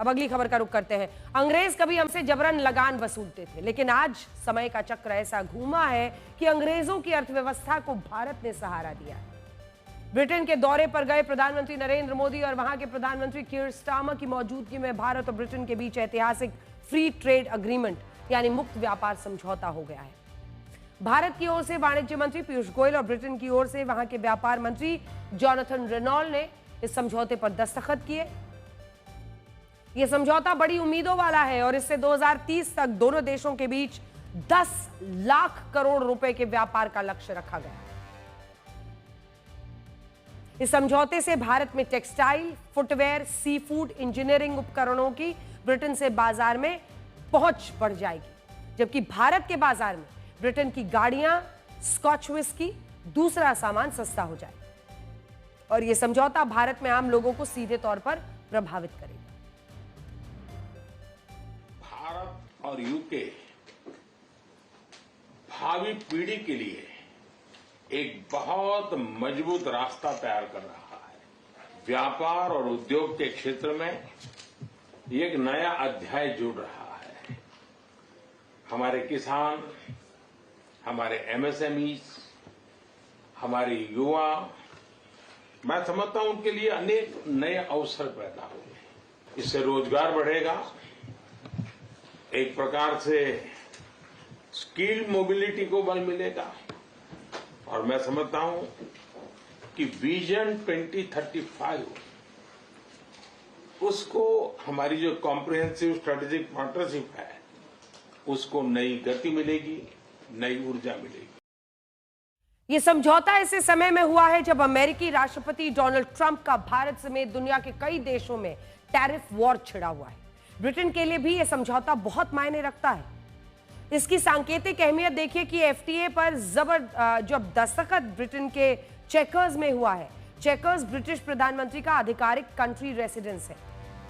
अब अगली खबर का रुख करते हैं। अंग्रेज कभी हमसे जबरन लगान वसूलते थे, लेकिन आज समय का चक्र ऐसा घूमा है कि अंग्रेजों की अर्थव्यवस्था को भारत ने सहारा दिया है। ब्रिटेन के दौरे पर गए प्रधानमंत्री नरेंद्र मोदी और वहां के प्रधानमंत्री कीर स्टारमर की मौजूदगी में भारत और ब्रिटेन के बीच ऐतिहासिक फ्री ट्रेड अग्रीमेंट यानी मुक्त व्यापार समझौता हो गया है। भारत की ओर से वाणिज्य मंत्री पीयूष गोयल और ब्रिटेन की ओर से वहां के व्यापार मंत्री जॉनथन रेनॉल्ड ने इस समझौते पर दस्तखत किए। यह समझौता बड़ी उम्मीदों वाला है और इससे 2030 तक दोनों देशों के बीच 10 लाख करोड़ रुपए के व्यापार का लक्ष्य रखा गया है। इस समझौते से भारत में textile, footwear, sea food, engineering उपकरणों की ब्रिटेन से बाजार में पहुंच बढ़ जाएगी, जबकि भारत के बाजार में ब्रिटेन की गाड़ियां, स्कॉच विस्की, दूसरा सामान सस्ता हो जाए और यह समझौता भारत में आम लोगों को सीधे तौर पर प्रभावित करेगा। भारत और यूके भावी पीढ़ी के लिए एक बहुत मजबूत रास्ता तैयार कर रहा है। व्यापार और उद्योग के क्षेत्र में एक नया अध्याय जुड़ रहा है। हमारे किसान, हमारे एमएसएमईज, हमारे युवा, मैं समझता हूं उनके लिए अनेक नए अवसर पैदा होंगे। इससे रोजगार बढ़ेगा, एक प्रकार से स्किल मोबिलिटी को बल मिलेगा और मैं समझता हूं कि विजन 2035 उसको हमारी जो कॉम्प्रिहेंसिव स्ट्रेटेजिक पार्टनरशिप है उसको नई गति मिलेगी, नई ऊर्जा मिलेगी। यह समझौता ऐसे समय में हुआ है जब अमेरिकी राष्ट्रपति डोनाल्ड ट्रंप का भारत समेत दुनिया के कई देशों में टैरिफ वॉर छिड़ा हुआ है। ब्रिटेन के लिए भी यह समझौता बहुत मायने रखता है। इसकी सांकेतिक अहमियत देखिए कि एफटीए पर जब दस्तखत ब्रिटेन के चेकर्स में हुआ है। चेकर्स ब्रिटिश प्रधानमंत्री का आधिकारिक कंट्री रेसिडेंस है।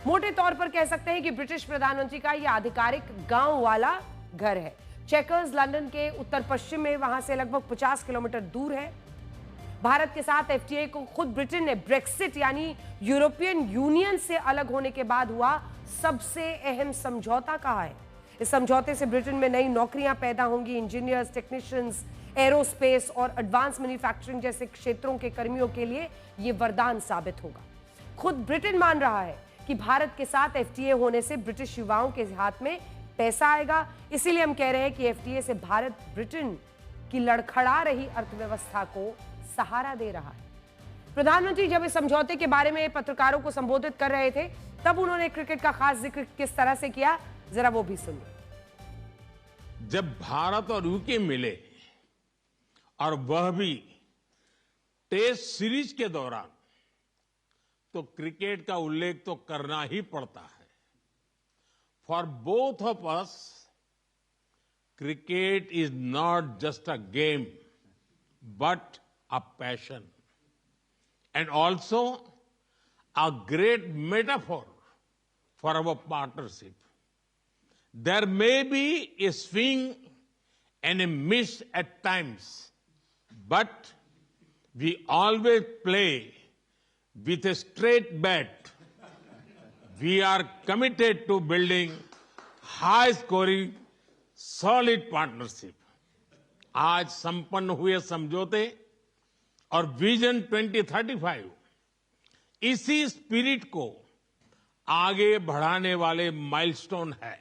मोटे तौर पर कह सकते हैं कि ब्रिटिश प्रधानमंत्री का यह आधिकारिक गांव वाला घर है। चेकर्स लंदन के उत्तर पश्चिम में, वहां से लगभग 50 किलोमीटर दूर है। भारत के साथ एफटीए को खुद ब्रिटेन ने ब्रेक्सिट यानी यूरोपियन यूनियन से अलग होने के बाद हुआ सबसे अहम समझौता कहा है। इस समझौते से ब्रिटेन में नई नौकरियां पैदा होंगी। इंजीनियर्स, टेक्नीशियंस, एरोस्पेस और एडवांस मैन्युफैक्चरिंग जैसे क्षेत्रों के कर्मियों के लिए यह वरदान साबित होगा। खुद ब्रिटेन मान रहा है कि भारत के साथ एफटीए होने से ब्रिटिश युवाओं के हाथ में पैसा आएगा। इसीलिए हम कह रहे हैं कि एफटीए से भारत ब्रिटेन की लड़खड़ा रही अर्थव्यवस्था को सहारा दे रहा है। प्रधानमंत्री जब इस समझौते के बारे में पत्रकारों को संबोधित कर रहे थे तब उन्होंने क्रिकेट का खास जिक्र किस तरह से किया, जरा वो भी सुनिए। जब भारत और यूके मिले और वह भी टेस्ट सीरीज के दौरान, तो क्रिकेट का उल्लेख तो करना ही पड़ता है। For both of us, cricket is not just a game but a passion and also a great metaphor for our partnership. There may be a swing and a miss at times, but we always play with a straight bat. We are committed to building high-scoring, solid partnership. आज संपन्न हुए समझौते और vision 2035 इसी spirit को आगे बढ़ाने वाले माइलस्टोन है।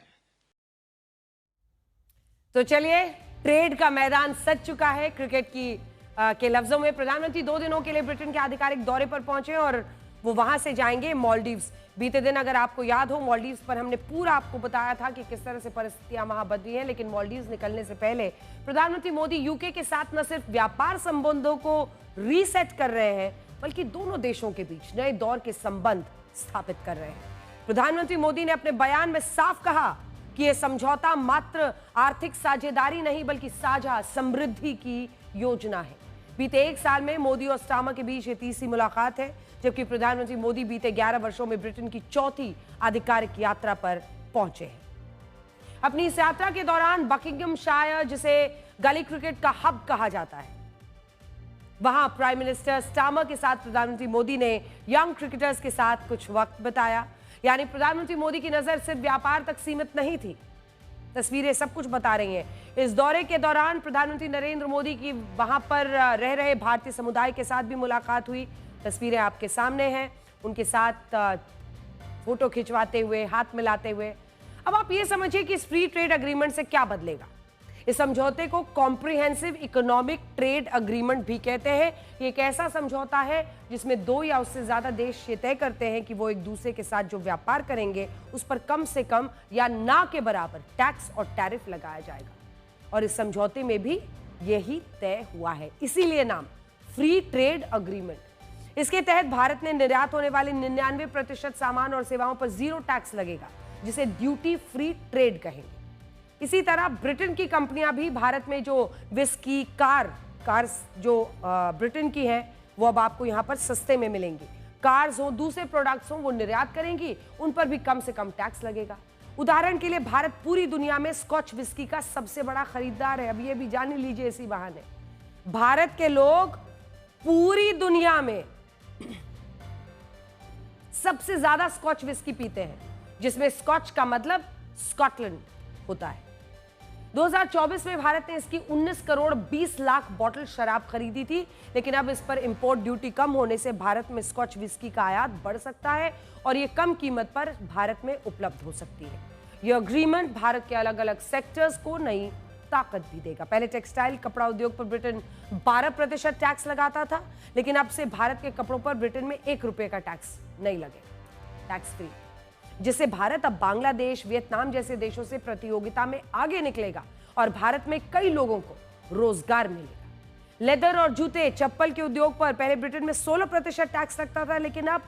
तो चलिए, ट्रेड का मैदान सज चुका है। क्रिकेट के लफ्जों में प्रधानमंत्री 2 दिनों के लिए ब्रिटेन के आधिकारिक दौरे पर पहुंचे और वो वहां से जाएंगे मालदीव्स। बीते दिन अगर आपको याद हो, मालदीव्स पर हमने पूरा आपको बताया था कि किस तरह से परिस्थितियां वहां बदली हैं। लेकिन मालदीव्स निकलने से पहले प्रधानमंत्री मोदी यूके के साथ न सिर्फ व्यापार संबंधों को रीसेट कर रहे हैं, बल्कि दोनों देशों के बीच नए दौर के संबंध स्थापित कर रहे हैं। प्रधानमंत्री मोदी ने अपने बयान में साफ कहा कि यह समझौता मात्र आर्थिक साझेदारी नहीं बल्कि साझा समृद्धि की योजना है। बीते 1 साल में मोदी और स्टारमर के बीच ये तीसरी मुलाकात है, जबकि प्रधानमंत्री मोदी बीते 11 वर्षों में ब्रिटेन की चौथी आधिकारिक यात्रा पर पहुंचे हैं। अपनी इस यात्रा के दौरान बकिंघमशायर, जिसे गली क्रिकेट का हब कहा जाता है, वहां प्राइम मिनिस्टर स्टारमर के साथ प्रधानमंत्री मोदी ने यंग क्रिकेटर्स के साथ कुछ वक्त बिताया। यानी प्रधानमंत्री मोदी की नजर सिर्फ व्यापार तक सीमित नहीं थी। तस्वीरें सब कुछ बता रही हैं। इस दौरे के दौरान प्रधानमंत्री नरेंद्र मोदी की वहां पर रह रहे भारतीय समुदाय के साथ भी मुलाकात हुई। तस्वीरें आपके सामने हैं, उनके साथ फोटो खिंचवाते हुए, हाथ मिलाते हुए। अब आप ये समझिए कि इस फ्री ट्रेड अग्रीमेंट से क्या बदलेगा। इस समझौते को कॉम्प्रिहेंसिव इकोनॉमिक ट्रेड अग्रीमेंट भी कहते हैं। ये एक ऐसा समझौता है जिसमें दो या उससे ज्यादा देश ये तय करते हैं कि वो एक दूसरे के साथ जो व्यापार करेंगे उस पर कम से कम या ना के बराबर टैक्स और टैरिफ लगाया जाएगा। और इस समझौते में भी यही तय हुआ है, इसीलिए नाम फ्री ट्रेड अग्रीमेंट। इसके तहत भारत ने निर्यात होने वाले 99% सामान और सेवाओं पर जीरो टैक्स लगेगा, जिसे ड्यूटी फ्री ट्रेड कहेंगे। इसी तरह ब्रिटेन की कंपनियां भी भारत में जो विस्की, कार्स जो ब्रिटेन की हैं, वो अब आपको यहां पर सस्ते में मिलेंगी। कार्स हो, दूसरे प्रोडक्ट्स हो, वो निर्यात करेंगी, उन पर भी कम से कम टैक्स लगेगा। उदाहरण के लिए भारत पूरी दुनिया में स्कॉच विस्की का सबसे बड़ा खरीदार है। अब ये भी जान लीजिए इसी बहाने, भारत के लोग पूरी दुनिया में सबसे ज्यादा स्कॉच विस्की पीते हैं, जिसमें स्कॉच का मतलब स्कॉटलैंड होता है। 2024 में भारत ने इसकी 19 करोड़ 20 लाख बोतल शराब खरीदी थी, लेकिन अब इस पर इंपोर्ट ड्यूटी कम होने से भारत में स्कॉच विस्की का आयात बढ़ सकता है और ये कम कीमत पर भारत में उपलब्ध हो सकती है। यह अग्रीमेंट भारत के अलग अलग सेक्टर्स को नई ताकत भी देगा। पहले टेक्सटाइल कपड़ा उद्योग पर ब्रिटेन 12% टैक्स लगाता था, लेकिन अब से भारत के कपड़ों पर ब्रिटेन में 1 रुपए का टैक्स नहीं लगेगा, टैक्स फ्री, जिससे भारत अब बांग्लादेश, वियतनाम जैसे देशों से प्रतियोगिता में आगे निकलेगा और भारत में कई लोगों को रोजगार मिलेगा। लेदर और जूते, चप्पल के उद्योग पर पहले ब्रिटेन में 16% टैक्स लगता था, लेकिन अब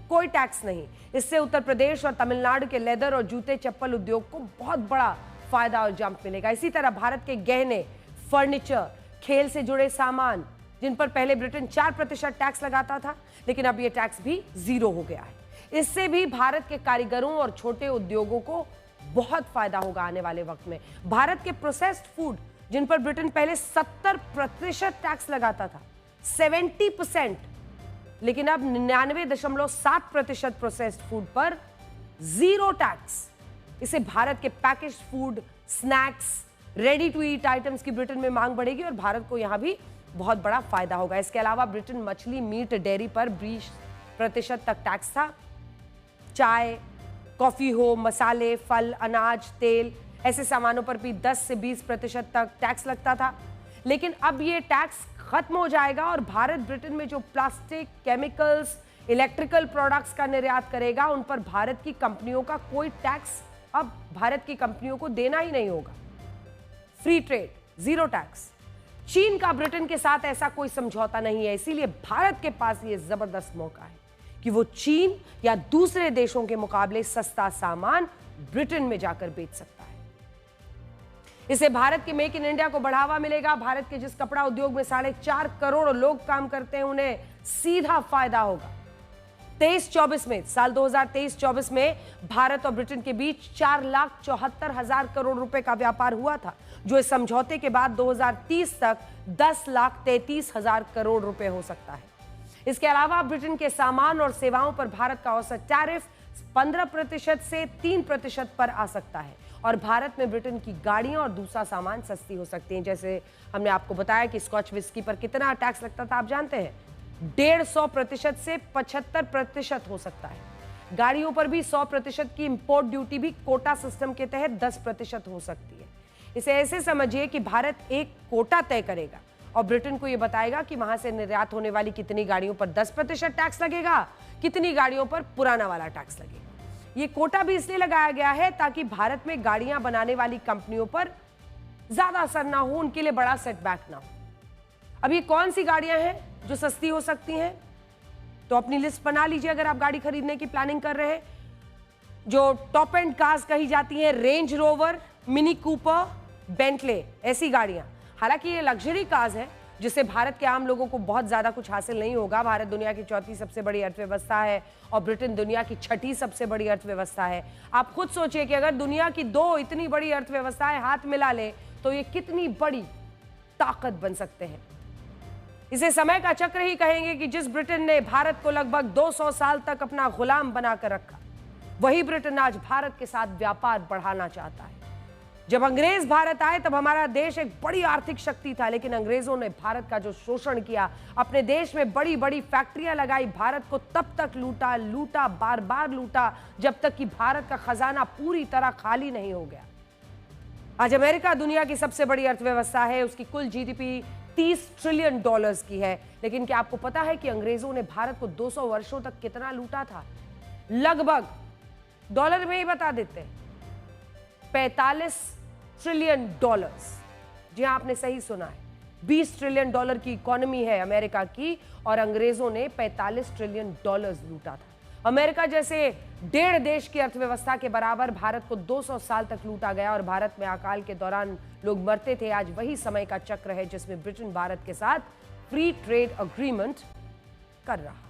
कोई टैक्स नहीं। इससे उत्तर प्रदेश और तमिलनाडु के लेदर और जूते चप्पल उद्योग को बहुत बड़ा फायदा और जंप मिलेगा। इसी तरह भारत के गहने, फर्नीचर, खेल से जुड़े सामान, जिन पर पहले ब्रिटेन 4% टैक्स लगाता था, लेकिन अब यह टैक्स भी जीरो हो गया है। इससे भी भारत के कारीगरों और छोटे उद्योगों को बहुत फायदा होगा आने वाले वक्त में। भारत के प्रोसेस्ड फूड, जिन पर ब्रिटेन पहले 70% टैक्स लगाता था, 70%, लेकिन अब 99.7% प्रोसेस्ड फूड पर जीरो टैक्स। इससे भारत के packaged food, snacks, ready to eat items की ब्रिटेन में मांग बढ़ेगी और भारत को यहां भी बहुत बड़ा फायदा होगा। इसके अलावा ब्रिटेन मछली, मीट, डेयरी पर 20% तक टैक्स था। चाय, कॉफी हो, मसाले, फल, अनाज, तेल, ऐसे सामानों पर भी 10 से 20% तक टैक्स लगता था, लेकिन अब ये टैक्स खत्म हो जाएगा और भारत ब्रिटेन में जो प्लास्टिक, केमिकल्स, इलेक्ट्रिकल प्रोडक्ट्स का निर्यात करेगा, उन पर भारत की कंपनियों का कोई टैक्स अब भारत की कंपनियों को देना ही नहीं होगा। Free trade, zero tax. चीन का ब्रिटेन के साथ ऐसा कोई समझौता नहीं है, इसीलिए भारत के पास ये जबरदस्त मौका है कि वो चीन या दूसरे देशों के मुकाबले सस्ता सामान ब्रिटेन में जाकर बेच सकता है। इससे भारत के मेक इन इंडिया को बढ़ावा मिलेगा। भारत के जिस कपड़ा उद्योग में 4.5 करोड़ लोग काम करते हैं, उन्हें सीधा फायदा होगा। 23-24 में, साल 2023-24 में भारत और ब्रिटेन के बीच 4,74,000 करोड़ रुपए का व्यापार हुआ था, जो इस समझौते के बाद 2030 तक 10,33,000 करोड़ रुपए हो सकता है। इसके अलावा ब्रिटेन के सामान और सेवाओं पर भारत का औसत टैरिफ 15% से 3% पर आ सकता है और भारत में ब्रिटेन की गाड़ियां और दूसरा सामान सस्ती हो सकती हैं। जैसे हमने आपको बताया कि स्कॉच विस्की पर कितना टैक्स लगता था, आप जानते हैं, 150% से 75% हो सकता है। गाड़ियों पर भी 100% की इंपोर्ट ड्यूटी भी कोटा सिस्टम के तहत 10% हो सकती है। इसे ऐसे समझिए कि भारत एक कोटा तय करेगा और ब्रिटेन को यह बताएगा कि वहां से निर्यात होने वाली कितनी गाड़ियों पर 10% टैक्स लगेगा, कितनी गाड़ियों पर पुराना वाला टैक्स लगेगा। यह कोटा भी इसलिए लगाया गया है ताकि भारत में गाड़ियां बनाने वाली कंपनियों पर ज्यादा असर ना हो, उनके लिए बड़ा सेटबैक ना हो। अब ये कौन सी गाड़ियां हैं जो सस्ती हो सकती हैं, तो अपनी लिस्ट बना लीजिए अगर आप गाड़ी खरीदने की प्लानिंग कर रहे हैं। जो टॉप एंड कार्स कही जाती हैं, range rover, mini Cooper, Bentley, ऐसी गाड़ियां। हालांकि ये लग्जरी कार्स हैं जिससे भारत के आम लोगों को बहुत ज्यादा कुछ हासिल नहीं होगा। भारत दुनिया की 4थी सबसे बड़ी अर्थव्यवस्था है और ब्रिटेन दुनिया की 6ठी सबसे बड़ी अर्थव्यवस्था है। आप खुद सोचिए कि अगर दुनिया की 2 इतनी बड़ी अर्थव्यवस्थाएं हाथ मिला ले तो ये कितनी बड़ी ताकत बन सकते हैं। इसे समय का चक्र ही कहेंगे कि जिस ब्रिटेन ने भारत को लगभग 200 साल तक अपना गुलाम बनाकर रखा, वही ब्रिटेन आज भारत के साथ व्यापार बढ़ाना चाहता है। जब अंग्रेज भारत आए तब हमारा देश एक बड़ी आर्थिक शक्ति था, लेकिन अंग्रेजों ने भारत का जो शोषण किया, अपने देश में बड़ी बड़ी फैक्ट्रियां लगाई, भारत को तब तक लूटा, बार बार लूटा, जब तक कि भारत का खजाना पूरी तरह खाली नहीं हो गया। आज अमेरिका दुनिया की सबसे बड़ी अर्थव्यवस्था है, उसकी कुल जीडीपी $30 ट्रिलियन की है। लेकिन क्या आपको पता है कि अंग्रेजों ने भारत को 200 वर्षों तक कितना लूटा था? लगभग, डॉलर में ही बता देते हैं, $45 ट्रिलियन। जी हाँ, आपने सही सुना है, $20 ट्रिलियन की इकोनॉमी है अमेरिका की, और अंग्रेजों ने $45 ट्रिलियन लूटा था। अमेरिका जैसे 1.5 देश की अर्थव्यवस्था के बराबर भारत को 200 साल तक लूटा गया, और भारत में अकाल के दौरान लोग मरते थे। आज वही समय का चक्र है जिसमें ब्रिटेन भारत के साथ फ्री ट्रेड अग्रीमेंट कर रहा है।